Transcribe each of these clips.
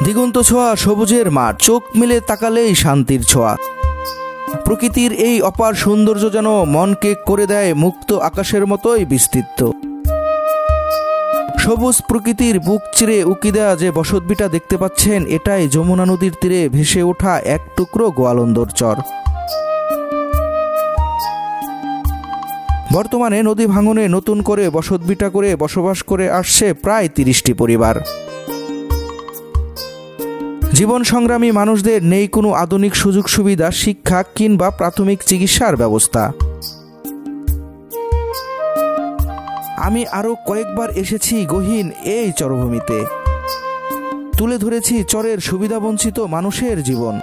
দিগন্ত ছোঁয়া সবুজের মাঠ, চোখ মেলে তাকালেই শান্তির ছোঁয়া। প্রকৃতির এই অপার সৌন্দর্য যেন মনকে করে দেয় মুক্ত আকাশের মতোই বিস্তৃত। সবুজ প্রকৃতির বুক চিরে উকি দেয়া যে বসতভিটা দেখতে পাচ্ছেন, এটাই যমুনা নদীর তীরে ভেসে ওঠা এক টুকরো গোয়ালন্দর চর। বর্তমানে নদী ভাঙনে নতুন করে বসতভিটা করে বসবাস করে আসছে প্রায় ৩০টি পরিবার। জীবন সংগ্রামী মানুষদের নেই কোনো আধুনিক সুযোগ সুবিধা, শিক্ষা কিংবা প্রাথমিক চিকিৎসার ব্যবস্থা। আমি আরো কয়েকবার এসেছি গহীন এই চরভূমিতে, তুলে ধরেছি চরের সুবিধাবঞ্চিত মানুষের জীবন।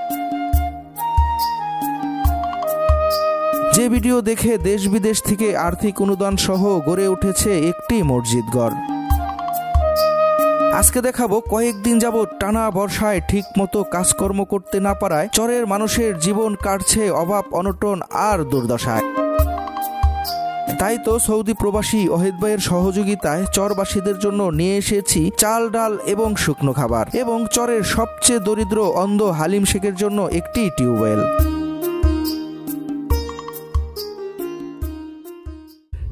যে ভিডিও দেখে দেশ বিদেশ থেকে আর্থিক অনুদান সহ গড়ে উঠেছে একটি মসজিদ ঘর। আজকে দেখাবো কয়েকদিন যাবৎ টানা বর্ষায় ঠিক মতো কাজকর্ম করতে না পারায় চরের মানুষের জীবন কাটছে অভাব অনটন আর দুর্দশায়। তাই তো সৌদি প্রবাসী ওহিদ ভাইয়ের সহযোগিতায় চরবাসীদের জন্য নিয়ে এসেছি চাল, ডাল এবং শুকনো খাবার, এবং চরের সবচেয়ে দরিদ্র অন্ধ হালিম শেখের জন্য একটি টিউবওয়েল।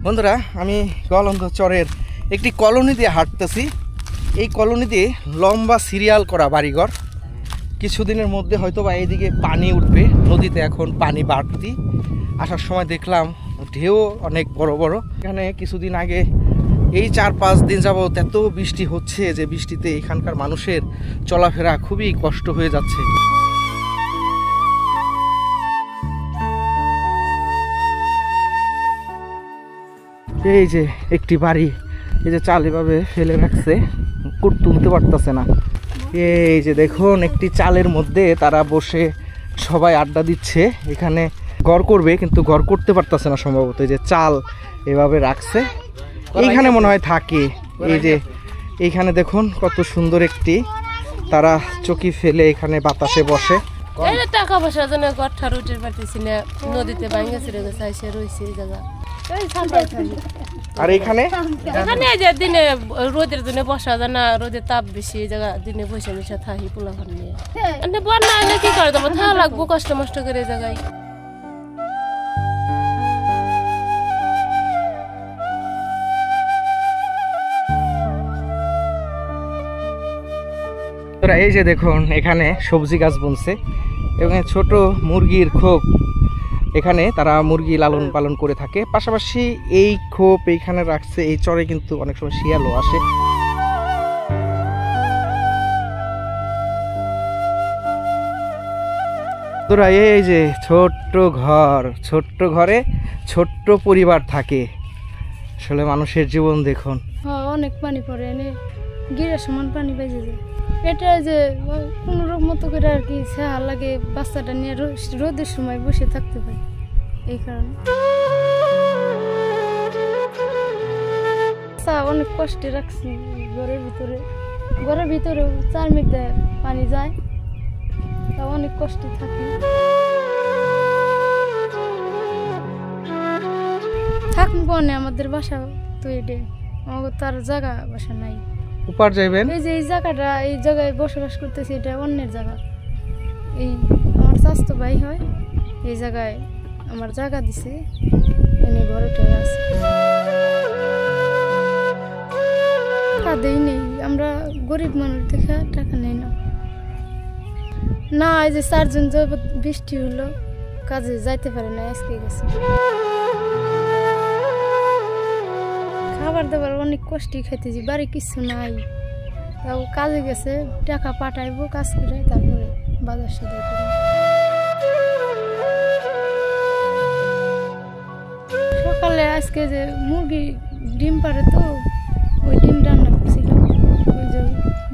বন্ধুরা, আমি গোয়ালন্দ চরের একটি কলোনি দিয়ে হাঁটতেছি। এই কলোনিতে লম্বা সিরিয়াল করা বাড়িঘর। কিছুদিনের মধ্যে হয়তো বা এইদিকে পানি উঠবে, নদীতে এখন পানি বাড়তি। আসার সময় দেখলাম ঢেউ অনেক বড় বড়। এখানে কিছুদিন আগে এই ৪-৫ দিন যাবত এত বৃষ্টি হচ্ছে যে বৃষ্টিতে এখানকার মানুষের চলাফেরা খুবই কষ্ট হয়ে যাচ্ছে। এই যে একটি বাড়ি, এই যে চাল এভাবে ফেলে রাখছে, তুলতে পারতেছে না। এই যে দেখুন, একটি চালের মধ্যে তারা বসে সবাই আড্ডা দিচ্ছে। এখানে ঘর করবে কিন্তু ঘর করতে পারতেছে না সম্ভবত। এই যে চাল এভাবে রাখছে, এইখানে মনে হয় থাকে। এই যে এইখানে দেখুন কত সুন্দর একটি তারা চকি ফেলে এখানে বাতাসে বসে। টাকা পয়সার জন্য গঠা রুটির পারতেছি না, নদীতে ভাঙে ছিঁড়ে গেছে, এসে রয়েছে এই জায়গা। আর এখানে এখানে যে দিনে রোদের জন্য বসা যায় না, রোদের তাপ বেশি, এই জায়গা দিনে বসে বসে থাকি পোলাপান নিয়ে। বন্যা হলে কি করে দেবো, থাকা লাগবো কষ্ট মষ্ট করে এই জায়গায়। এই যে দেখুন, এখানে সবজি গাছ বুনছে এবং ছোট মুরগির খোপ, এখানে তারা মুরগি লালন পালন করে থাকে। পাশাপাশি এই খোপ এইখানে রাখছে। এই চরে কিন্তু অনেক সময় শিয়ালও আসে। তোরা এই যে ছোট্ট ঘর, ছোট্ট ঘরে ছোট্ট পরিবার থাকে। আসলে মানুষের জীবন দেখুন, অনেক পানি পড়ে, গিরের সমান পানি বেজে যায়। এটা যে কোনো রকম মতো করে আর কি ছায়া লাগে, বাচ্চাটা নিয়ে রোদের সময় বসে থাকতে পারে, এই কারণে অনেক কষ্টে রাখছি ঘরের ভিতরে। ঘরের ভিতরে 4 মিটার পানি যায়, তা অনেক কষ্টে থাকি। থাকুন কোনে, আমাদের বাসা তো এটা, আমাদের তার জায়গা বাসা নাই। উপার যাইবেন, এই যে এই জায়গাটা, এই জায়গায় বসবাস করতেছি, এটা অন্যের জায়গা। এই আমার স্বাস্থ্য ভাই হয়, এই জায়গায় আমার জায়গা দিছে, এনে ঘরটাই আছে। টাকা দেই নেই, আমরা গরিব মানুষ দেখে টাকা নেই না। না, এই যে 4 জন যাবত বৃষ্টি হলো, কাজে যাইতে পারে না, আজকে গেছে। খাবার দাবার অনেক কষ্টই খাইতেছি, বাড়ি কিছু নাই, তাও কাজে গেছে, টাকা পাঠাইবো কাজ করে, তারপরে বাজার সদাই করে। সকালে আজকে যে মুরগি ডিম পারে, তো ওই ডিম রান্না করছিলাম। ওই যে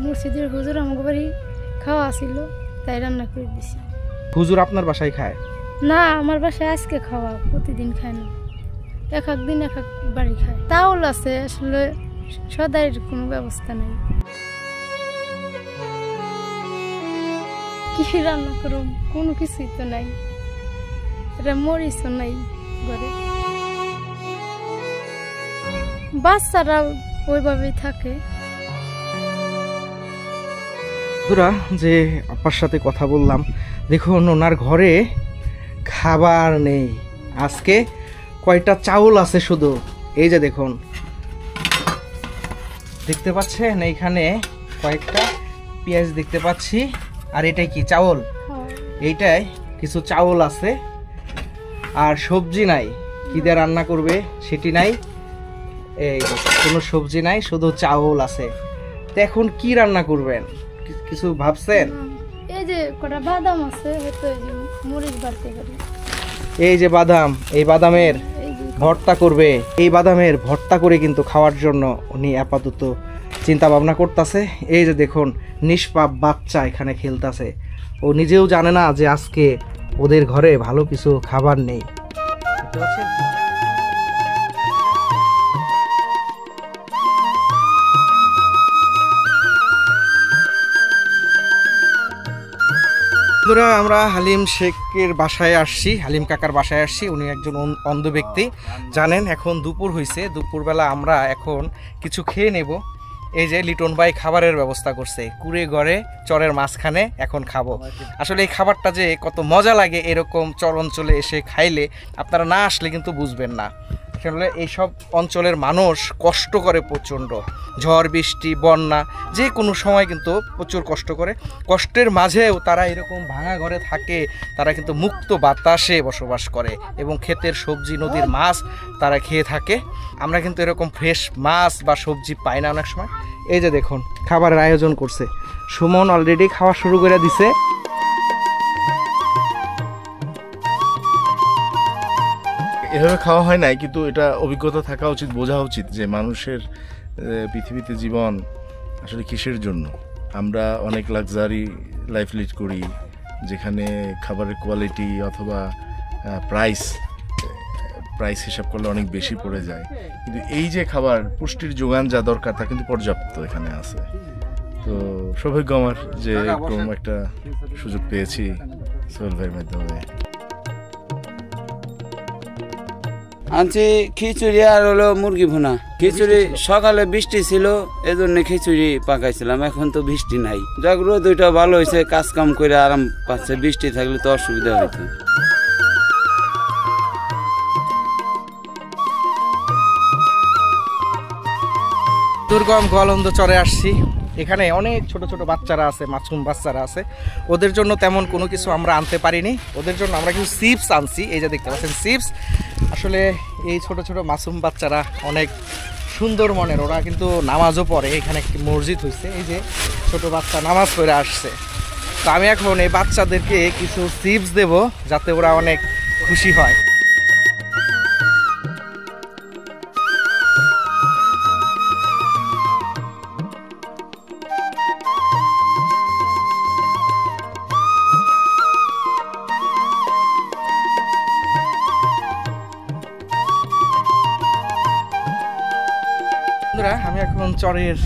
মুর্শিদের হুজুর আমাকে বাড়ি খাওয়া ছিল, তাই রান্না করে দিছি। হুজুর আপনার বাসায় খায় না? আমার বাসায় আজকে খাওয়া, প্রতিদিন খায় না, এক দিন এক বাড়ি খায়। তাওল আছে, আসলে সদাইয়ের কোনো ব্যবস্থা নেই। কি রান্না করব, কোনো কিছুই তো নাই, এটা মরিচও নাই ঘরে। বাচ্চারা ওইভাবেই থাকে। বন্ধুরা যে আপার সাথে কথা বললাম, দেখুন ওনার ঘরে খাবার নেই। আজকে কয়টা চাউল আছে শুধু, এই যে দেখুন দেখতে পাচ্ছেন এইখানে কয়েকটা পেঁয়াজ দেখতে পাচ্ছি, আর এটাই কি চাউল, এইটাই কিছু চাউল আছে, আর সবজি নাই, কি দিয়ে রান্না করবে সেটি নাই, এই কোনো সবজি নাই, শুধু চাউল আছে। তো এখন কি রান্না করবেন, কিছু ভাবছেন? এই যে কটা বাদাম আছে, হয়তো এই যে মরিচ বাড়তে পারি। এই যে বাদাম, এই বাদামের ভর্তা করবে, এই বাদামের ভর্তা করে কিন্তু খাওয়ার জন্য উনি আপাতত চিন্তা ভাবনা করতেছে। এই যে দেখুন নিষ্পাপ বাচ্চা এখানে খেলতেছে, ও নিজেও জানে না যে আজকে ওদের ঘরে ভালো কিছু খাবার নেই। দেখতে পাচ্ছেন? আমরা হালিম শেখের বাসায় আসছি, হালিম কাকার বাসায় আসছি। উনি একজন অন্ধ ব্যক্তি, জানেন। এখন দুপুর হয়েছে, দুপুরবেলা আমরা এখন কিছু খেয়ে নেব। এই যে লিটন ভাই খাবারের ব্যবস্থা করছে, কুড়ে ঘরে চরের মাঝখানে এখন খাবো। আসলে এই খাবারটা যে কত মজা লাগে এরকম চর অঞ্চলে এসে খাইলে, আপনারা না আসলে কিন্তু বুঝবেন না। আসলে এইসব অঞ্চলের মানুষ কষ্ট করে প্রচণ্ড, ঝড় বৃষ্টি বন্যা যে কোনো সময় কিন্তু প্রচুর কষ্ট করে। কষ্টের মাঝেও তারা এরকম ভাঙা ঘরে থাকে, তারা কিন্তু মুক্ত বাতাসে বসবাস করে এবং ক্ষেতের সবজি নদীর মাছ তারা খেয়ে থাকে। আমরা কিন্তু এরকম ফ্রেশ মাছ বা সবজি পাই না অনেক সময়। এই যে দেখুন খাবারের আয়োজন করছে, সুমন অলরেডি খাওয়া শুরু করে দিছে। এভাবে খাওয়া হয় নাই, কিন্তু এটা অভিজ্ঞতা থাকা উচিত, বোঝা উচিত যে মানুষের পৃথিবীতে জীবন আসলে কিসের জন্য। আমরা অনেক লাক্সারি লাইফ লিড করি, যেখানে খাবারের কোয়ালিটি অথবা প্রাইস হিসাব করলে অনেক বেশি পড়ে যায়, কিন্তু এই যে খাবার পুষ্টির যোগান যা দরকার তা কিন্তু পর্যাপ্ত এখানে আছে। তো সৌভাগ্য আমার যে এরকম একটা সুযোগ পেয়েছি সোহেল ভাইয়ের মাধ্যমে। আনছি খিচুড়ি আর হলো মুরগি ভুনা। খিচুড়ি সকালে বৃষ্টি ছিল, এজন্য খিচুড়ি পাকাইছিলাম, এখন তো বৃষ্টি নাই। যাক রোদ ওইটা ভালো হয়েছে, কাজ কাম করে আরাম পাচ্ছে। বৃষ্টি থাকলে তো অসুবিধা হইতো। দুর্গম গোয়ালন্দ চরে আসছি, এখানে অনেক ছোট ছোট বাচ্চারা আছে, মাসুম বাচ্চারা আছে। ওদের জন্য তেমন কোনো কিছু আমরা আনতে পারিনি, ওদের জন্য আমরা কিছু চিপস আনছি। এই যে দেখতে পাচ্ছেন চিপস। আসলে এই ছোট ছোট মাসুম বাচ্চারা অনেক সুন্দর মনের, ওরা কিন্তু নামাজও পড়ে। এখানে একটি মসজিদ হয়েছে, এই যে ছোট বাচ্চা নামাজ পড়ে আসছে। তো আমি এখন এই বাচ্চাদেরকে কিছু চিপস দেব, যাতে ওরা অনেক খুশি হয়। আমি এখন চরের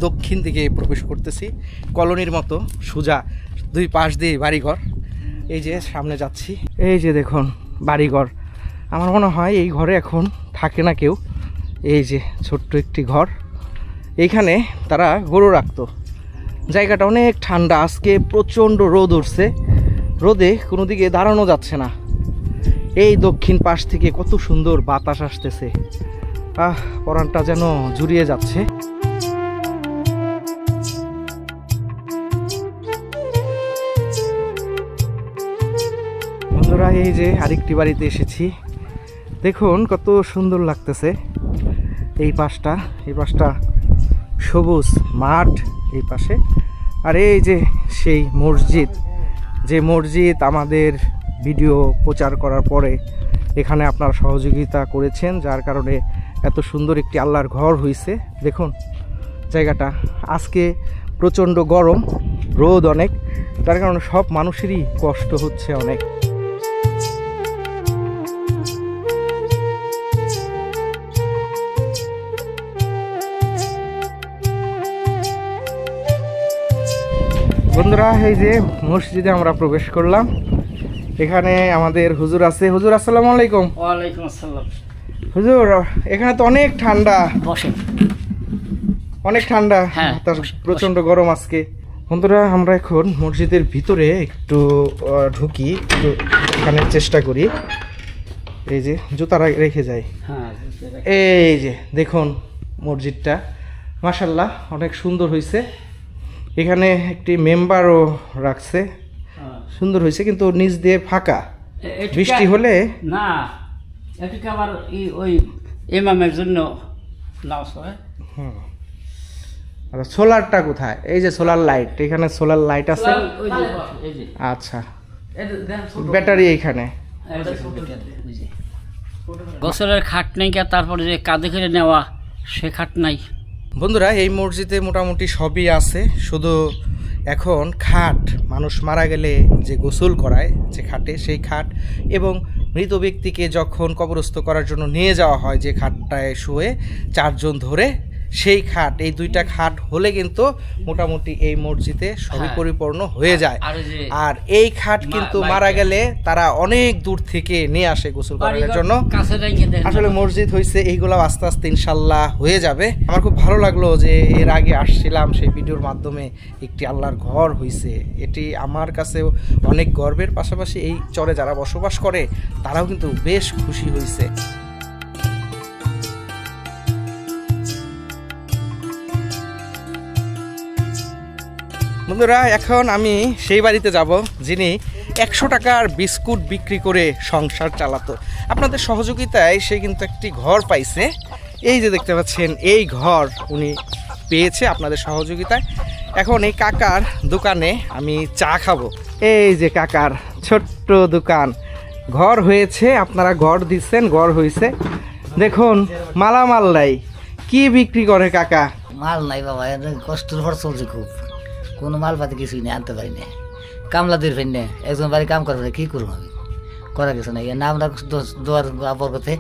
দক্ষিণ দিকে প্রবেশ করতেছি, কলোনির মতো সোজা দুই পাশ দিয়ে বাড়িঘর। এই যে সামনে যাচ্ছি, এই যে দেখুন বাড়িঘর। আমার মনে হয় এই ঘরে এখন থাকে না কেউ। এই যে ছোট্ট একটি ঘর, এইখানে তারা গরু রাখতো। জায়গাটা অনেক ঠান্ডা, আজকে প্রচণ্ড রোদ উঠছে, রোদে কোনো দিকে দাঁড়ানো যাচ্ছে না। এই দক্ষিণ পাশ থেকে কত সুন্দর বাতাস আসতেছে, পরানটা যেন জুড়িয়ে যাচ্ছে। বন্ধুরা এই যে আরেকটি বাড়িতে এসেছি, দেখুন কত সুন্দর লাগতেছে। এই পাশটা সবুজ মাঠ এই পাশে, আর এই যে সেই মসজিদ, যে মসজিদ আমাদের ভিডিও প্রচার করার পরে এখানে আপনারা সহযোগিতা করেছেন, যার কারণে এত সুন্দর একটি আল্লাহর ঘর হয়েছে। দেখুন জায়গাটা, আজকে প্রচণ্ড গরম, রোদ অনেক, যার কারণে সব মানুষেরই কষ্ট হচ্ছে অনেক। বন্ধুরা এই যে মসজিদে আমরা প্রবেশ করলাম, এখানে আমাদের হুজুর আছে। হুজুর আসসালামু আলাইকুম। ওয়ালাইকুম আসসালাম। হুজুর এখানে তো অনেক ঠান্ডা, বসেন। অনেক ঠান্ডা, হ্যাঁ, প্রচন্ড গরম আজকে। বন্ধুরা আমরা এখন মসজিদের ভিতরে একটু ঢুকি, একটু এখানে চেষ্টা করি। এই যে জুতা রেখে যাই। এই যে দেখুন মসজিদটা মাশাআল্লাহ অনেক সুন্দর হয়েছে। এখানে একটি মেম্বারও রাখছে, সুন্দর হয়েছে, কিন্তু নিচ দিয়ে ফাঁকা। বৃষ্টি হলে না, এটাকে আবার ওই ইমামের জন্য নামাজ পড়ে। আচ্ছা, সোলারটা কোথায়? এই যে সোলার লাইট, এখানে সোলার লাইট আছে। আচ্ছা, ব্যাটারি এখানে। গোসলের খাট নেই, তারপরে যে কাঁধে করে নেওয়া সে খাট নাই। বন্ধুরা এই মসজিদে মোটামুটি সবই আছে, শুধু এখন খাট, মানুষ মারা গেলে যে গোসল করায় যে খাটে, সেই খাট, এবং মৃত ব্যক্তিকে যখন কবরস্থ করার জন্য নিয়ে যাওয়া হয় যে খাটটায় শুয়ে 4 জন ধরে, সেই খাট, এই 2টা খাট হলে কিন্তু মোটামুটি এই মসজিদে সবই পরিপূর্ণ হয়ে যায়। আর এই খাট কিন্তু মারা গেলে তারা অনেক দূর থেকে নিয়ে আসে গোসল করার জন্য। আসলে মসজিদ হয়েছে, এইগুলো আস্তে আস্তে ইনশাল্লাহ হয়ে যাবে। আমার খুব ভালো লাগলো যে এর আগে আসছিলাম, সেই ভিডিওর মাধ্যমে একটি আল্লাহর ঘর হয়েছে। এটি আমার কাছে অনেক গর্বের, পাশাপাশি এই চরে যারা বসবাস করে তারাও কিন্তু বেশ খুশি হয়েছে। বন্ধুরা এখন আমি সেই বাড়িতে যাব যিনি 100 টাকার বিস্কুট বিক্রি করে সংসার চালাতো। আপনাদের সহযোগিতায় সে কিন্তু একটি ঘর পাইছে। এই যে দেখতে পাচ্ছেন, এই ঘর উনি পেয়েছে আপনাদের সহযোগিতায়। এখন এই কাকার দোকানে আমি চা খাবো। এই যে কাকার ছোট্ট দোকান, ঘর হয়েছে, আপনারা ঘর দিচ্ছেন, ঘর হয়েছে। দেখুন মালামাল নাই, কি বিক্রি করে কাকা? মাল নাই বাবা, কষ্টের ভর চলছে খুব, কোনো মালপাতি কিছুই নেই, আনতে পারি না। কামলা দিয়ে ফেন না, একজন বাড়ি কাম করবে, কী করবো আমি, করা কিছু নাই। না আমরা দোয়ার বরকতে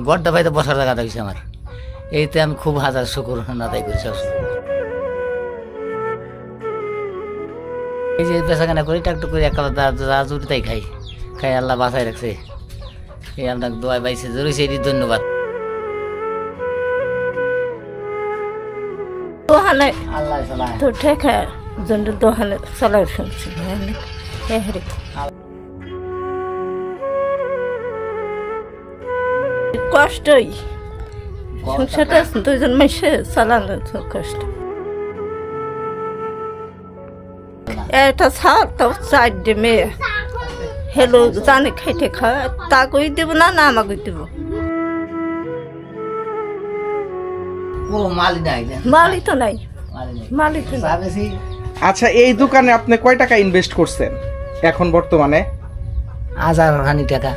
গড়টা পাইতে বসার জায়গাটা হয়েছে আমার, এইতে আমি খুব হাজার শুকুর আদায় করি সবসময়। এই যে বেচাকেনা করি, টাকটুক করে একটা যা জুটি তাই খাই, খাই আল্লাহ বাঁচাই রাখছে। এই আপনাকে দোয়াই পাইছে জড়িয়েছে, এটি ধন্যবাদ। আল্লাহ সালাম তো ঠিক আছে, জন্য দোকানে চালাই শুনছি কষ্টই, সংসারটা 2 জন মাসে চালানো কষ্ট। এটা ছাড় তো 4 মেয়ে হেলো জানে খাইতে খায়, তা কই দেব না, না আমাকে দেব। ও মালি নাই, মালি তো নাই, মালি তো ভাবেছি। আচ্ছা, এই দোকানে আপনি কয় টাকা ইনভেস্ট করছেন এখন বর্তমানে? 1000 টাকা।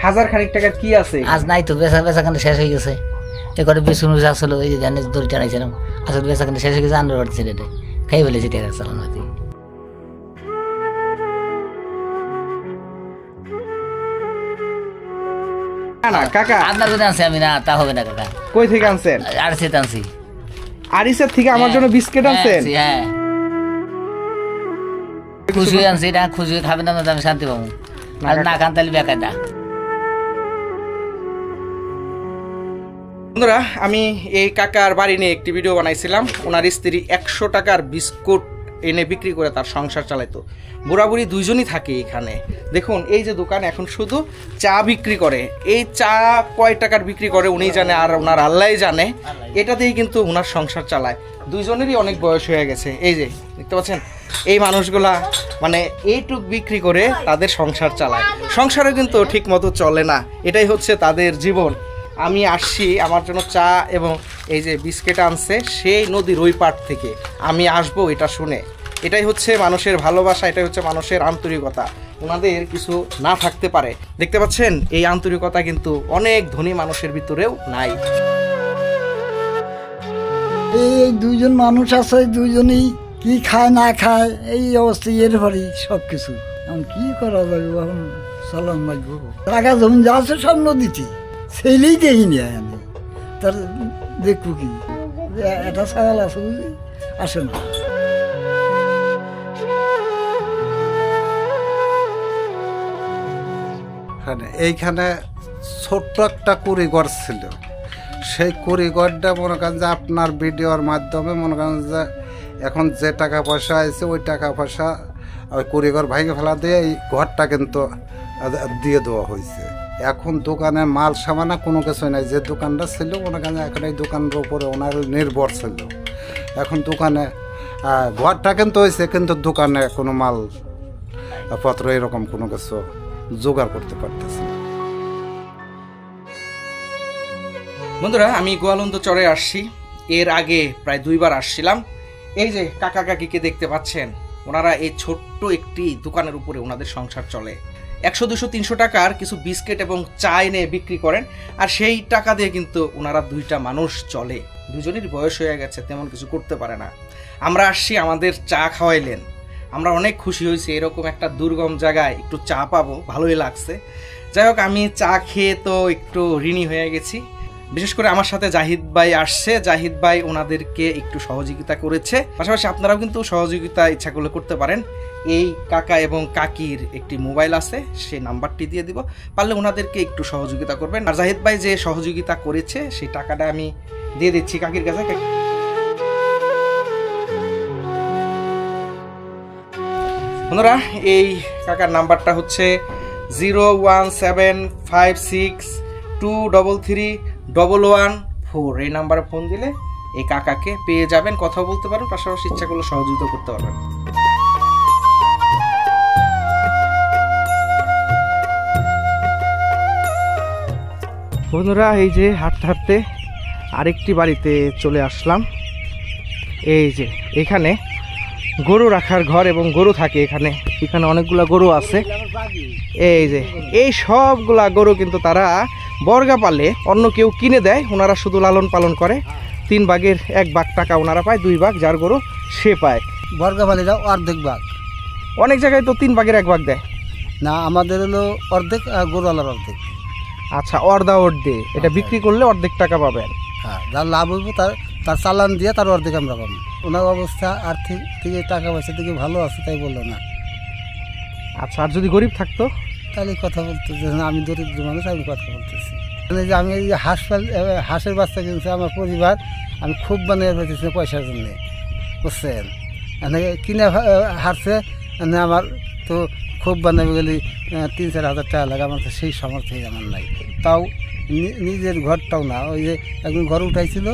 1000 খানিক টাকা কি আছে? আজ নাই তো, বেচাখানে শেষ হয়ে গেছে। এবারে বিস্কুট আসলো, এই যে জানিস দড়ি টানাইছিলাম, আসলে বেচাখানে শেষ হয়ে গেছে। আন্ডার বাড়ছে রে, খাই বলেছি টাকা চালানো। না কাকা, আপনার কোথায় আনছি আমি? না, তা হবে না কাকা। কই থেকে আনছেন? আরসিত আনছি। আরিসার থেকে আমার জন্য বিস্কিট আনছেন? হ্যাঁ, খুশি আনছি, এটা খুশি খাবে না, আমি শান্তি পাবো। আর না খান তাহলে বেকার না। বন্ধুরা আমি এই কাকার বাড়ি নিয়ে একটি ভিডিও বানাইছিলাম। ওনার স্ত্রী 100 টাকার বিস্কুট এনে বিক্রি করে তার সংসার চালাইতো। বুড়াবুড়ি 2 জনই থাকে এখানে। দেখুন এই যে দোকান, এখন শুধু চা বিক্রি করে। এই চা কয় টাকার বিক্রি করে উনি জানে, আর ওনার আল্লাহই জানে। এটাতেই কিন্তু ওনার সংসার চালায়। 2 জনেরই অনেক বয়স হয়ে গেছে। এই যে দেখতে পাচ্ছেন, এই মানুষগুলা মানে এইটুক বিক্রি করে তাদের সংসার চালায়। সংসারে কিন্তু ঠিক মতো চলে না, এটাই হচ্ছে তাদের জীবন। আমি আসছি আমার জন্য চা এবং এই যে বিস্কিট আনছে সেই নদীর ওই পাড় থেকে। আমি আসবো এটা শুনে। এটাই হচ্ছে মানুষের ভালোবাসা, এটাই হচ্ছে মানুষের আন্তরিকতা। ওনাদের কিছু না থাকতে পারে, দেখতে পাচ্ছেন এই আন্তরিকতা কিন্তু অনেক ধনী মানুষের ভিতরেও নাই। এই 2 জন মানুষ আছে, 2 জনই কি খায় না খায়, এই অবস্থা। এর পরে সব কিছু এখন কি করা যাবে, এখন সালাম লাগবো। টাকা জমি যা আছে সব নদীতে, ছেলেই দেখিনি আমি। তার দেখবো কি, এটা ছাগল আছে বুঝি, আসে না। এইখানে ছোট্ট একটা কুড়িঘর ছিল। সেই কুড়িঘরটা মনে করেন যে আপনার ভিডিওর মাধ্যমে মনে করেন যে এখন যে টাকা পয়সা আছে ওই টাকা পয়সা ওই কুড়িঘর ভাইকে ফেলা দিয়ে এই ঘরটা কিন্তু দিয়ে দেওয়া হয়েছে। এখন দোকানে মাল সামানা কোনো কিছু নাই, যে দোকানটা ছিল ওনাখানে এখন এই দোকানের উপরে ওনার নির্ভর ছিল। এখন দোকানে ঘরটা কিন্তু হয়েছে, কিন্তু দোকানে কোনো মাল পত্র এরকম কোনো কিছু জোগাড় করতে পারতেছে। বন্ধুরা, আমি গোয়ালন্দ চরে আসছি, এর আগে প্রায় 2 বার আসছিলাম। এই যে কাকা কাকিকে দেখতে পাচ্ছেন, ওনারা এই ছোট্ট একটি দোকানের উপরে ওনাদের সংসার চলে। 100, 200, 300 টাকার কিছু বিস্কিট এবং চা এনে বিক্রি করেন, আর সেই টাকা দিয়ে কিন্তু ওনারা 2টা মানুষ চলে। দুজনের বয়স হয়ে গেছে, তেমন কিছু করতে পারে না। আমরা আসছি, আমাদের চা খাওয়াইলেন, আমরা অনেক খুশি হয়েছি। এরকম একটা দুর্গম জায়গায় একটু চা পাবো, ভালোই লাগছে। যাই হোক, আমি চা খেয়ে তো একটু ঋণী হয়ে গেছি। বিশেষ করে আমার সাথে জাহিদ ভাই আসছে, জাহিদ ভাই ওনাদেরকে একটু সহযোগিতা করেছে। পাশাপাশি আপনারাও কিন্তু সহযোগিতা ইচ্ছা করলে করতে পারেন। এই কাকা এবং কাকির একটি মোবাইল আছে, সেই নাম্বারটি দিয়ে দিব, পারলে ওনাদেরকে একটু সহযোগিতা করবেন। আর জাহিদ ভাই যে সহযোগিতা করেছে সেই টাকাটা আমি দিয়ে দিচ্ছি কাকির কাছে। বন্ধুরা, এই কাকার নাম্বারটা হচ্ছে 01756233114। এই নাম্বারে ফোন দিলে এই কাকাকে পেয়ে যাবেন, কথা বলতে পারেন, পাশাপাশি ইচ্ছা করলে সহযোগিতা করতে পারবেন। বন্ধুরা, এই যে হাঁটতে হাঁটতে আরেকটি বাড়িতে চলে আসলাম। এই যে এখানে গরু রাখার ঘর এবং গরু থাকে এখানে। এখানে অনেকগুলা গরু আছে। এই যে এই সবগুলা গরু কিন্তু তারা বর্গা পালে, অন্য কেউ কিনে দেয়, ওনারা শুধু লালন পালন করে। 3 ভাগের 1 ভাগ টাকা ওনারা পায়, 2 ভাগ যার গরু সে পায়। বর্গা পালিরা অর্ধেক ভাগ, অনেক জায়গায় তো 3 ভাগের 1 ভাগ দেয় না, আমাদের হলো অর্ধেক আর গরুওয়ালার অর্ধেক। আচ্ছা, অর্ধে এটা বিক্রি করলে অর্ধেক টাকা পাবেন। হ্যাঁ, যার লাভ হইব তার চালান দিয়ে তার অর্ধেক আমরা পাবো। ওনার অবস্থা আর্থিক থেকে টাকা পয়সা থেকে ভালো আছে, তাই বললো না। আচ্ছা, আর যদি গরিব থাকতো তাহলে কথা বলতো যে আমি দরিদ্র মানুষ, আমি কথা বলতেছি। যে আমি এই যে হাঁসের বাচ্চা কিনছি আমার পরিবার, আমি খুব বানিয়ে ফেলতেছি পয়সার জন্যে, বুঝছেন। কিনে হারছে আমার তো খুব বানাবে গেলে 3-4 হাজার টাকা লাগে, আমার তো সেই সামর্থ্য আমার নাই। তাও নিজের ঘরটাও না, ওই যে একজন ঘর উঠাইছিল,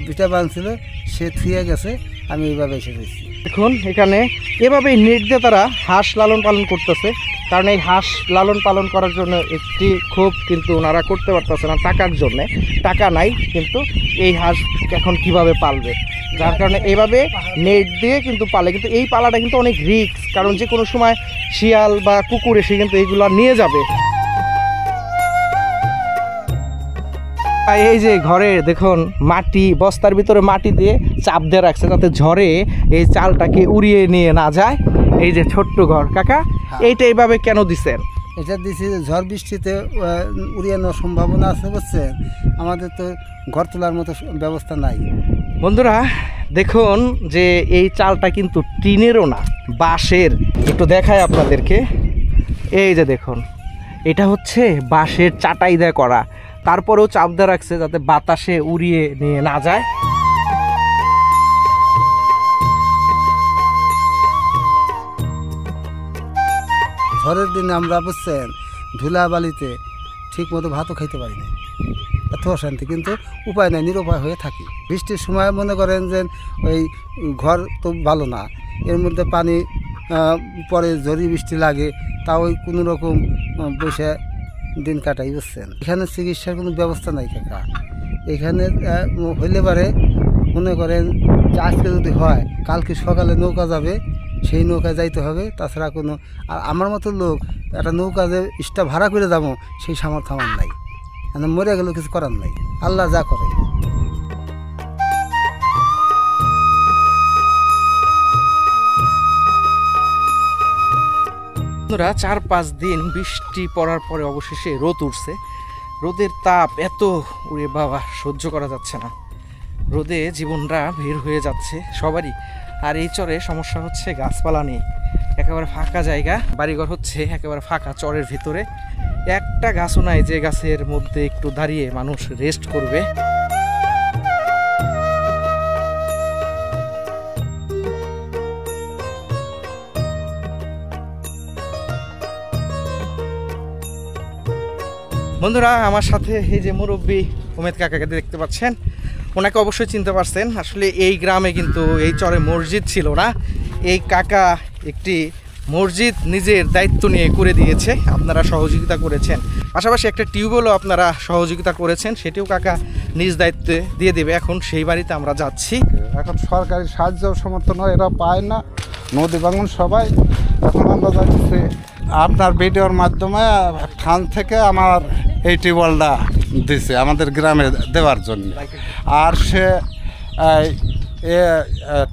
বিটা বানছিল, সে থুয়ে গেছে, আমি এইভাবে এসে গেছি। এখন এখানে এভাবেই নেট দিয়ে তারা হাঁস লালন পালন করতেছে, কারণ এই হাঁস লালন পালন করার জন্য একটি ক্ষোভ কিন্তু ওনারা করতে পারতেছে না টাকার জন্যে। টাকা নাই, কিন্তু এই হাঁস এখন কিভাবে পালবে, যার কারণে এইভাবে নেট দিয়ে কিন্তু পালে। কিন্তু এই পালাটা কিন্তু অনেক রিস্ক, কারণ যে কোনো সময় শিয়াল বা কুকুর এসে কিন্তু এইগুলো নিয়ে যাবে। এই যে ঘরে দেখুন মাটি, বস্তার ভিতরে মাটি দিয়ে চাপ দিয়ে রাখছে, যাতে ঝড়ে এই চালটাকে উড়িয়ে নিয়ে না যায়। এই যে ছোট্ট ঘর, কাকা এইটা এইভাবে কেন দিচ্ছেন? এটা দিছি ঝড় বৃষ্টিতে উড়িয়ে নেওয়ার সম্ভাবনা আছে, বুঝছেন। আমাদের তো ঘর তোলার মতো ব্যবস্থা নাই। বন্ধুরা দেখুন যে এই চালটা কিন্তু টিনেরও না, বাঁশের। একটু দেখায় আপনাদেরকে, এই যে দেখুন, এটা হচ্ছে বাঁশের চাটাই দিয়ে করা, তারপরেও চাপ দিয়ে রাখছে যাতে বাতাসে উড়িয়ে নিয়ে না যায়। ঝড়ের দিনে আমরা, বুঝছেন, ধুলা বালিতে ঠিক মতো ভাতও খাইতে পারি না, এত অশান্তি, কিন্তু উপায় নাই, নিরুপায় হয়ে থাকি। বৃষ্টির সময় মনে করেন যে ওই ঘর তো ভালো না, এর মধ্যে পানি পরে ঝড়ি বৃষ্টি লাগে, তাও ওই কোনো রকম বসে দিন কাটাই, বুঝছেন। এখানে চিকিৎসার কোনো ব্যবস্থা নাই কাকা। এখানে হইলে পারে মনে করেন যে আজকে যদি হয়, কালকে সকালে নৌকা যাবে, সেই নৌকায় যাইতে হবে, তাছাড়া কোনো। আর আমার মতো লোক একটা নৌকা যে ইস্টা ভাড়া করে যাবো, সেই সামর্থ্য আমার নাই। মরে গেলেও কিছু করার নাই, আল্লাহ যা করে। বন্ধুরা 4-5 দিন বৃষ্টি পড়ার পরে অবশেষে রোদ উঠছে। রোদের তাপ এত, ওরে বাবা, সহ্য করা যাচ্ছে না। রোদে জীবনটা বের হয়ে যাচ্ছে সবারই। আর এই চরে সমস্যা হচ্ছে গাছপালা নেই, একেবারে ফাঁকা জায়গা, বাড়িঘর হচ্ছে একেবারে ফাঁকা চরের ভিতরে। একটা গাছও নাই যে গাছের মধ্যে একটু দাঁড়িয়ে মানুষ রেস্ট করবে। বন্ধুরা আমার সাথে এই যে মুরব্বী উমেদ কাকাকে দেখতে পাচ্ছেন, ওনাকে অবশ্যই চিনতে পারছেন। আসলে এই গ্রামে কিন্তু এই চরে মসজিদ ছিল না, এই কাকা একটি মসজিদ নিজের দায়িত্ব নিয়ে করে দিয়েছে, আপনারা সহযোগিতা করেছেন। পাশাপাশি একটা টিউবওয়েলও আপনারা সহযোগিতা করেছেন, সেটিও কাকা নিজ দায়িত্বে দিয়ে দেবে। এখন সেই বাড়িতে আমরা যাচ্ছি। এখন সরকারি সাহায্য সমর্থন এরা পায় না, নদী ভাঙন সবাই। এখন আমরা যাচ্ছি আপনার ভিডিওর মাধ্যমে খান থেকে আমার এই টিউবওয়েলটা দিছে আমাদের গ্রামে দেওয়ার জন্য। আর সে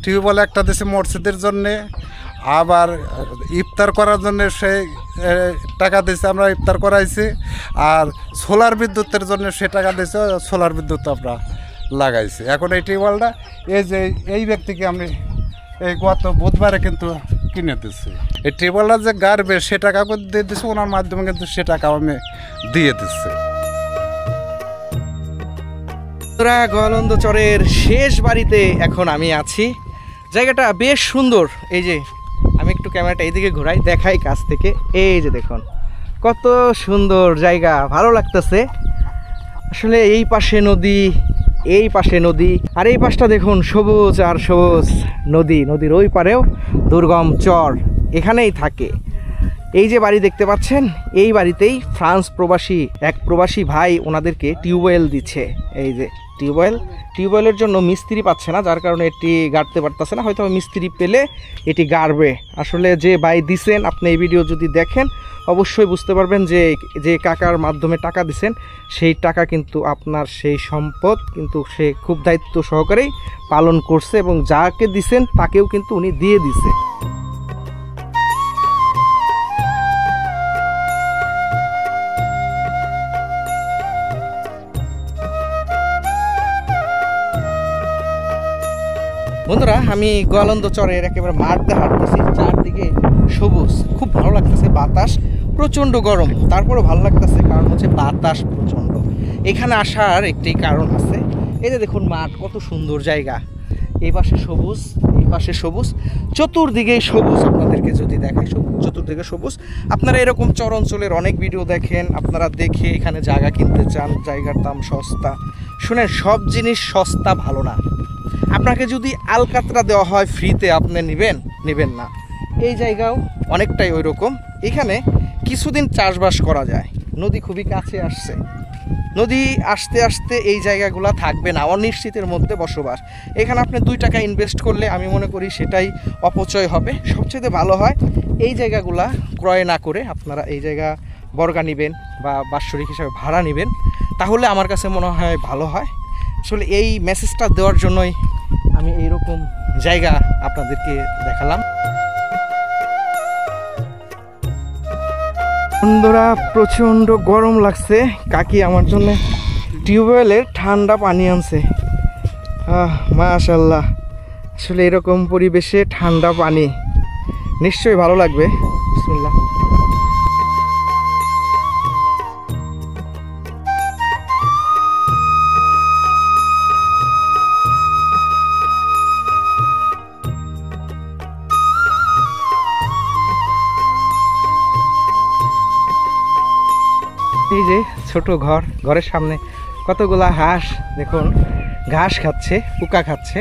টিউবওয়েল একটা দিছে মসজিদের জন্যে, আবার ইফতার করার জন্য সেই টাকা দিয়েছে, আমরা ইফতার করাইছি। আর সোলার বিদ্যুতের জন্য সে টাকা দিয়েছে, সোলার বিদ্যুৎ আমরা লাগাইছি। এখন এই টিউবওয়েলটা এই যে এই ব্যক্তিকে আমি এই গত বুধবারে কিন্তু কিনে দিচ্ছি। এই টিউবওয়েলটা যে গাড়বে সে টাকা দিয়ে দিচ্ছি, ওনার মাধ্যমে কিন্তু সে টাকা আমি দিয়ে দিচ্ছি। গোয়ালন্দ চরের শেষ বাড়িতে এখন আমি আছি। জায়গাটা বেশ সুন্দর। এই যে আমি একটু ক্যামেরাটা এইদিকে ঘোরাই, দেখাই কাছ থেকে। এই যে দেখুন কত সুন্দর জায়গা, ভালো লাগতেছে। আসলে এই পাশে নদী, এই পাশে নদী, আর এই পাশটা দেখুন সবুজ আর সবুজ নদী। নদীর ওই পারেও দুর্গম চর, এখানেই থাকে। এই যে বাড়ি দেখতে পাচ্ছেন, এই বাড়িতেই ফ্রান্স প্রবাসী এক প্রবাসী ভাই ওনাদেরকে টিউবওয়েল দিচ্ছে। এই যে টিউবওয়েলের জন্য মিস্ত্রি পাচ্ছে না, যার কারণে এটি গাড়তে পারতেছে না। হয়তো মিস্ত্রি পেলে এটি গাড়বে। আসলে যে ভাই দিছেন, আপনি এই ভিডিও যদি দেখেন অবশ্যই বুঝতে পারবেন যে যে কাকার মাধ্যমে টাকা দিছেন সেই টাকা কিন্তু আপনার সেই সম্পদ, কিন্তু সে খুব দায়িত্ব সহকারেই পালন করছে এবং যাকে দিছেন তাকেও কিন্তু উনি দিয়ে দিছে। বন্ধুরা আমি গোয়ালন্দ চরের একেবারে মাঠে হাঁটতেছি, চারদিকে সবুজ, খুব ভালো লাগতেছে। বাতাস প্রচণ্ড গরম, তারপরেও ভালো লাগতেছে, কারণ হচ্ছে বাতাস প্রচণ্ড। এখানে আসার একটি কারণ আছে। এই যে দেখুন মাঠ, কত সুন্দর জায়গা। এই পাশে সবুজ, এই পাশে সবুজ, চতুর্দিকেই সবুজ। আপনাদেরকে যদি দেখায় চতুর্দিকে সবুজ। আপনারা এরকম চর অঞ্চলের অনেক ভিডিও দেখেন, আপনারা দেখে এখানে জায়গা কিনতে চান, জায়গার দাম সস্তা। শুনেন, সব জিনিস সস্তা ভালো না। আপনাকে যদি আলকাতরা দেওয়া হয় ফ্রিতে, আপনি নেবেন না। এই জায়গাও অনেকটাই ওই রকম। এখানে কিছুদিন চাষবাস করা যায়, নদী খুবই কাছে আসছে। নদী আসতে আসতে এই জায়গাগুলো থাকবে না, অনিশ্চিতের মধ্যে বসবাস। এখানে আপনি 2 টাকা ইনভেস্ট করলে আমি মনে করি সেটাই অপচয় হবে। সবচেয়ে ভালো হয় এই জায়গাগুলা ক্রয় না করে আপনারা এই জায়গা বর্গা নেবেন বা বাৎসরিক হিসাবে ভাড়া নেবেন, তাহলে আমার কাছে মনে হয় ভালো হয়। আসলে এই মেসেজটা দেওয়ার জন্যই আমি এইরকম জায়গা আপনাদেরকে দেখালাম। বন্ধুরা প্রচণ্ড গরম লাগছে, কাকি আমার জন্য টিউবওয়েলের ঠান্ডা পানি আনছে। মাশাআল্লাহ, আসলে এরকম পরিবেশে ঠান্ডা পানি নিশ্চয়ই ভালো লাগবে। বিসমিল্লাহ। এই যে ছোট ঘর, ঘরের সামনে কতগুলা হাঁস দেখুন ঘাস খাচ্ছে, পোকা খাচ্ছে।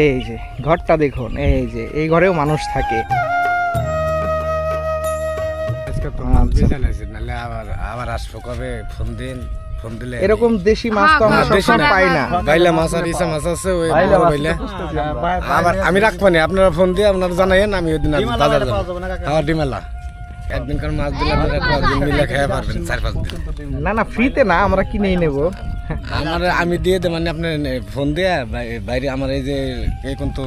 এই যে ঘরটা দেখুন, এই যে এই ঘরেও মানুষ থাকে। এরকম দেশি মাছ তো আমরা সবসময় পাই না। বাইলা মাছ আর ইসা মাছ আছে, ওই বাইলা আবার আমি রাখবানি, আপনারা ফোন দিয়ে আপনারা জানাইন, আমি ওই দিন বাজার যাব। আমার ডিমেলা একদিনকার মাছ দিলে আপনারা একদিন মিলে খেয়ে পারবেন 4-5 দিন। না ফ্রিতে না, আমরা কিনেই নেব। আমি দিয়ে দেব, মানে আপনার ফোন দিয়ে বাইরে আমার এই যে এই কিন্তু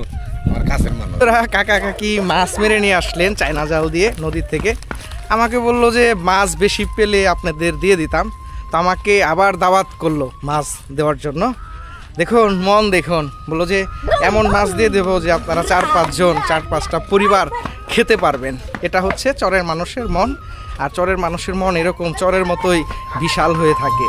আমার কাছের মানুষ। কাকা কাকি মাছ মেরে নিয়ে আসলেন চায়না জাল দিয়ে নদীর থেকে। আমাকে বললো যে মাছ বেশি পেলে আপনাদের দিয়ে দিতাম, তো আমাকে আবার দাওয়াত করলো মাছ দেওয়ার জন্য। দেখুন মন, দেখুন বললো যে এমন মাছ দিয়ে দেবো যে আপনারা 4-5 জন 4-5টা পরিবার খেতে পারবেন। এটা হচ্ছে চরের মানুষের মন, আর চরের মানুষের মন এরকম চরের মতোই বিশাল হয়ে থাকে।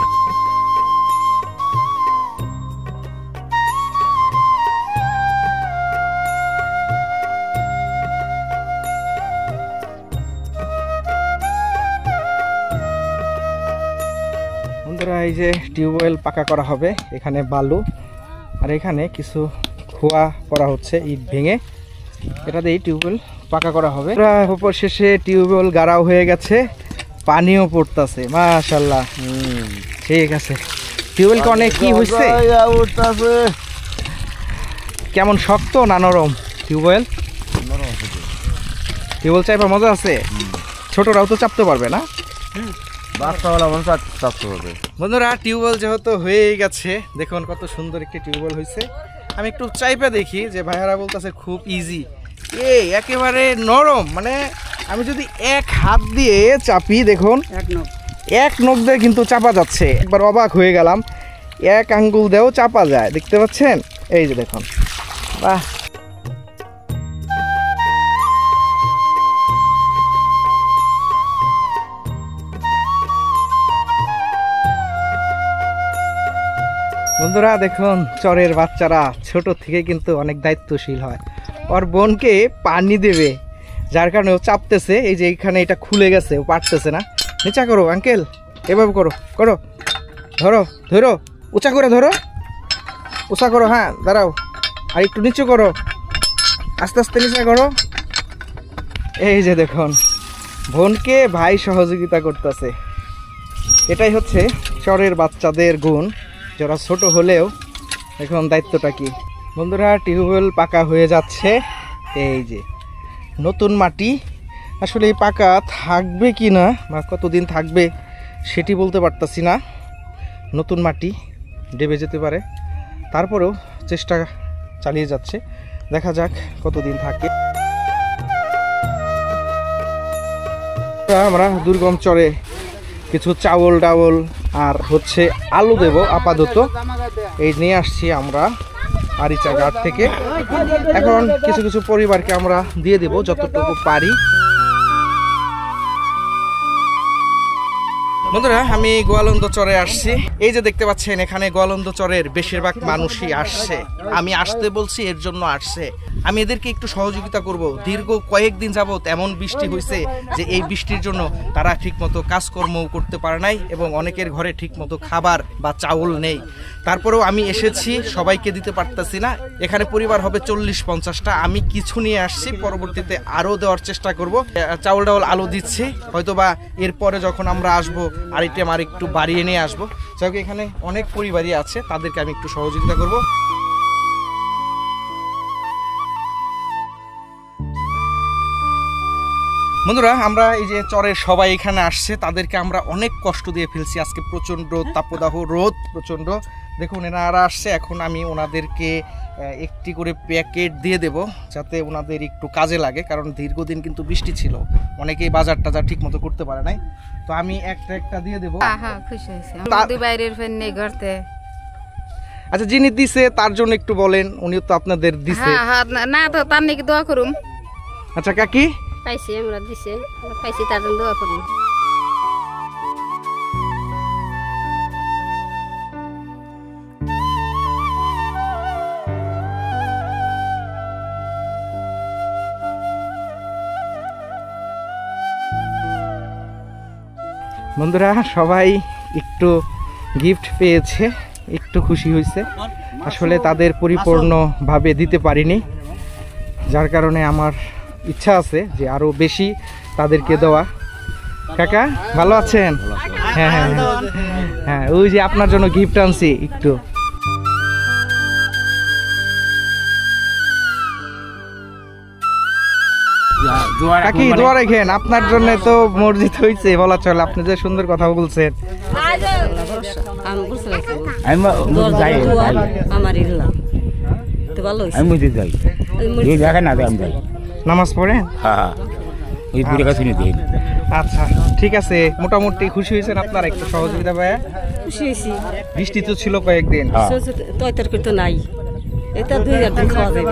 এই যে টিউবওয়েল পাকা করা হবে, এখানে বালু আর এখানে কিছু খোয়া করা হচ্ছে ইট ভেঙে, এটা দিয়ে টিউবওয়েল পাকা করা হবে। উপর শেষে টিউবওয়েল গাড়াও হয়ে গেছে, পানিও পড়তেছে মাশাআল্লাহ। ঠিক আছে, টিউবওয়েলটা অনেক কি হয়েছে, কেমন শক্ত না নরম টিউবওয়েল? টিউবওয়েল চাইবা মজা আছে, ছোটরাও তো চাপতে পারবে না? বন্ধুরা টিউবওয়েল যেহেতু হয়ে গেছে, দেখুন কত সুন্দর একটি টিউবওয়েল হয়েছে। আমি একটু চাইপা দেখি, যে ভাইয়ারা বলতেছে খুব ইজি, একেবারে নরম, মানে আমি যদি এক হাত দিয়ে চাপি, দেখুন এক নখ দিয়ে কিন্তু চাপা যাচ্ছে। একবার অবাক হয়ে গেলাম, এক আঙ্গুল দিয়েও চাপা যায়, দেখতে পাচ্ছেন? এই যে দেখুন, বাহ। বন্ধুরা দেখুন, চরের বাচ্চারা ছোট থেকে কিন্তু অনেক দায়িত্বশীল হয়। ওর বোনকে পানি দেবে, যার কারণে ও চাপতেছে। এই যে এখানে এটা খুলে গেছে, ও পারতেছে না। নিচা করো আঙ্কেল, এভাবে করো, করো, ধরো ধরো, উঁচা করে ধরো, উঁচা করো, হ্যাঁ দাঁড়াও, আর একটু নিচু করো, আস্তে আস্তে নিচা করো। এই যে দেখুন, বোনকে ভাই সহযোগিতা করতেছে। এটাই হচ্ছে চরের বাচ্চাদের গুণ, যারা ছোট হলেও এখন দায়িত্বটা কি। বন্ধুরা টিউবওয়েল পাকা হয়ে যাচ্ছে, এই যে নতুন মাটি। আসলে এই পাকা থাকবে কি না বা কতদিন থাকবে সেটি বলতে পারতাছি না, নতুন মাটি ডেবে যেতে পারে, তারপরেও চেষ্টা চালিয়ে যাচ্ছে, দেখা যাক কতদিন থাকে। আমরা দুর্গম চরে কিছু চাউল ডাউল আর হচ্ছে আলু দেব আপাতত, এই নিয়ে আসছি আমরা আরিচা ঘাট থেকে। এখন কিছু কিছু পরিবারকে আমরা দিয়ে দেব যতটুকু পারি। বন্ধুরা আমি গোয়ালন্দ চরে আসছি, এই যে দেখতে পাচ্ছেন এখানে গোয়ালন্দ চরের বেশিরভাগ মানুষই আসছে। আমি আসতে বলছি এর জন্য আসছে, আমি এদেরকে একটু সহযোগিতা করব। দীর্ঘ কয়েকদিন যাবত এমন বৃষ্টি হয়েছে যে এই বৃষ্টির জন্য তারা ঠিকমতো কাজকর্ম করতে পারে নাই এবং অনেকের ঘরে ঠিকমতো খাবার বা চাউল নেই। তারপরেও আমি এসেছি, সবাইকে দিতে পারতেছি না। এখানে পরিবার হবে 40-50টা, আমি কিছু নিয়ে আসছি, পরবর্তীতে আরও দেওয়ার চেষ্টা করব। চাউল ডাউল আলু দিচ্ছি, হয়তোবা এরপরে যখন আমরা আসবো আইটেম আর একটু বাড়িয়ে নিয়ে আসবো। যাই হোক, এখানে অনেক পরিবারই আছে, তাদেরকে আমি একটু সহযোগিতা করব। বন্ধুরা আমরা এই যে চরের সবাই এখানে আসছে, তাদেরকে আমরা অনেক কষ্ট দিয়ে ফেলছি আজকে। প্রচণ্ড তাপদাহ, রোদ প্রচণ্ড। দেখুন এনারা আসছে, এখন আমি ওনাদেরকে একটি করে প্যাকেট দিয়ে দেব, যাতে ওনাদের একটু কাজে লাগে, কারণ দীর্ঘদিন কিন্তু বৃষ্টি ছিল, অনেকেই বাজার টাজার ঠিক মতো করতে পারে নাই। তো আমি একটা দিয়ে দেবো। খুশি হয়েছে, বাইরের ফেনে ঘরতে। আচ্ছা, যিনি দিছে তার জন্য একটু বলেন, উনিও তো আপনাদের দিছে না, তো তার নাকি দোয়া করুম। আচ্ছা কাকি, পাইছি আমরা দিছে, পাইছি তার জন্য দোয়া করুন। বন্ধুরা সবাই একটু গিফট পেয়েছে, একটু খুশি হয়েছে। আসলে তাদের পরিপূর্ণভাবে দিতে পারিনি, যার কারণে আমার ইচ্ছা আছে যে আরো বেশি তাদেরকে দেওয়া। কাকা ভালো আছেন? হ্যাঁ হ্যাঁ হ্যাঁ, ওই যে আপনার জন্য গিফট আনছি একটু। কাকি দোয়া রাখেন, আপনার জন্য তো মসজিদ হয়েছে বলা চলে, আপনি যে সুন্দর কথা বলছেন। নামাজ পড়েন? আচ্ছা ঠিক আছে, মোটামুটি খুশি হয়েছেন আপনারা? একটু সহযোগিতা পায় খুশি হয়েছি। বৃষ্টি তো ছিল কয়েকদিন, তরকারি তো নাই, এটা 2000 দিন খাওয়া যাবে।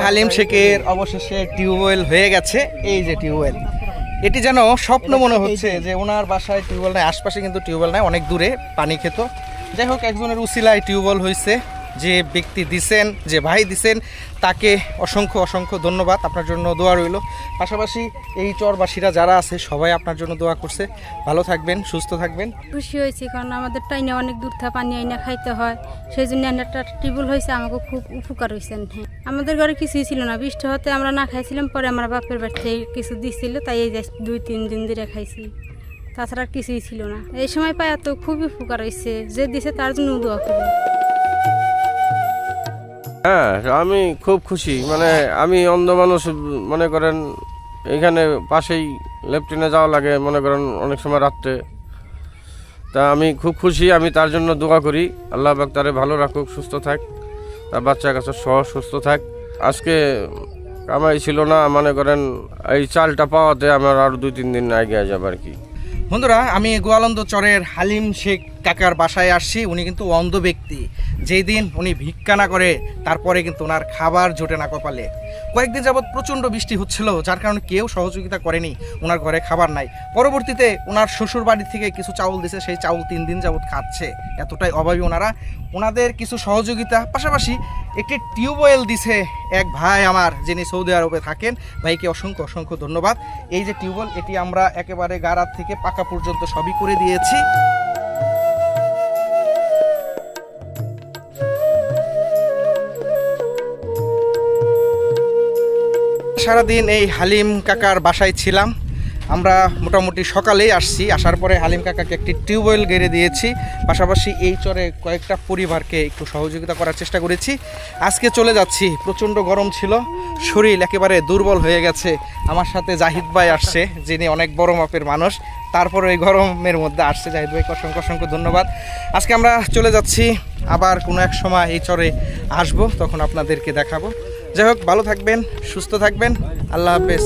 হালিম শেখের অবশেষে টিউবওয়েল হয়ে গেছে। এই যে টিউবওয়েল, এটি যেন স্বপ্ন মনে হচ্ছে যে ওনার বাসায় টিউবওয়েল নাই, আশপাশে কিন্তু টিউবওয়েল নাই, অনেক দূরে পানি খেত। যাই হোক, একজনের উসিলায় টিউবওয়েল হয়েছে। যে ব্যক্তি দিছেন, যে ভাই দিছেন, তাকে অসংখ্য অসংখ্য ধন্যবাদ। আপনার জন্য দোয়া রইল। পাশাপাশি এই চরবাসীরা যারা আছে সবাই আপনার জন্য দোয়া করছে। ভালো থাকবেন, সুস্থ থাকবেন। খুশি হয়েছি, কারণ আমাদের টাইনে অনেক দূর থেকে পানি আইনা খাইতে হয়, সেই জন্য একটা টিউবওয়েল হয়েছে, আমাকে খুব উপকার হয়েছে। আমাদের ঘরে কিছুই ছিল না, বৃষ্টি হতে আমরা না খাইছিলাম, পরে আমার বাপের বাড়ি থেকে কিছু দিচ্ছিল, তাই এই 2-3 দিন ধরে খাইছি, তাছাড়া কিছুই ছিল না। এই সময় পায় তো খুবই উপকার হয়েছে, যে দিছে তার জন্য দোয়া করি। হ্যাঁ, আমি খুব খুশি। মানে আমি অন্ধ মানুষ, মনে করেন এখানে পাশেই লেফটিনে যাওয়া লাগে, মনে করেন অনেক সময় রাত্রে। তা আমি খুব খুশি, আমি তার জন্য দোয়া করি আল্লাহ পাক তারে ভালো রাখুক, সুস্থ থাক, তার বাচ্চা কাছে সহ সুস্থ থাক। আজকে কামাই ছিল না, মনে করেন এই চালটা পাওয়াতে আমার আরও 2-3 দিন এগিয়ে যাবে আর কি। বন্ধুরা, আমি গোয়ালন্দ চরের হালিম শেখ কাকার বাসায় আসছি। উনি কিন্তু অন্ধ ব্যক্তি। যেই দিন উনি ভিক্ষা না করে, তারপরে কিন্তু ওনার খাবার জোটে না কপালে। কয়েকদিন যাবৎ প্রচণ্ড বৃষ্টি হচ্ছিল, যার কারণে কেউ সহযোগিতা করেনি, ওনার ঘরে খাবার নাই। পরবর্তীতে ওনার শ্বশুর বাড়ি থেকে কিছু চাউল দিছে, সেই চাউল 3 দিন যাবৎ খাচ্ছে। এতটাই অভাবী ওনারা। ওনাদের কিছু সহযোগিতা, পাশাপাশি একটি টিউবওয়েল দিছে এক ভাই আমার, যিনি সৌদি আরবে থাকেন। ভাইকে অসংখ্য অসংখ্য ধন্যবাদ। এই যে টিউবওয়েল, এটি আমরা একেবারে গাড়ার থেকে পাকা পর্যন্ত সবই করে দিয়েছি। সারাদিন এই হালিম কাকার বাসায় ছিলাম আমরা। মোটামুটি সকালেই আসছি, আসার পরে হালিম কাকাকে একটি টিউবওয়েল গেড়ে দিয়েছি। পাশাপাশি এই চরে কয়েকটা পরিবারকে একটু সহযোগিতা করার চেষ্টা করেছি। আজকে চলে যাচ্ছি, প্রচণ্ড গরম ছিল, শরীর একেবারে দুর্বল হয়ে গেছে। আমার সাথে জাহিদ ভাই আসছে, যিনি অনেক বড় মাপের মানুষ, তারপরে এই গরমের মধ্যে আসছে। জাহিদ ভাইকে অসংখ্য অসংখ্য ধন্যবাদ। আজকে আমরা চলে যাচ্ছি, আবার কোনো এক সময় এই চরে আসবো, তখন আপনাদেরকে দেখাবো। যাই হোক, ভালো থাকবেন, সুস্থ থাকবেন, আল্লাহ হাফেজ।